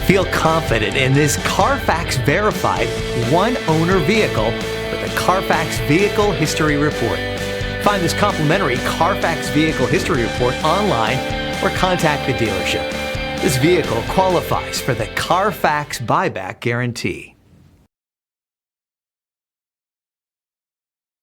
Feel confident in this CARFAX verified one-owner vehicle with a CARFAX Vehicle History Report. Find this complimentary CARFAX Vehicle History Report online or contact the dealership. This vehicle qualifies for the CARFAX buyback guarantee.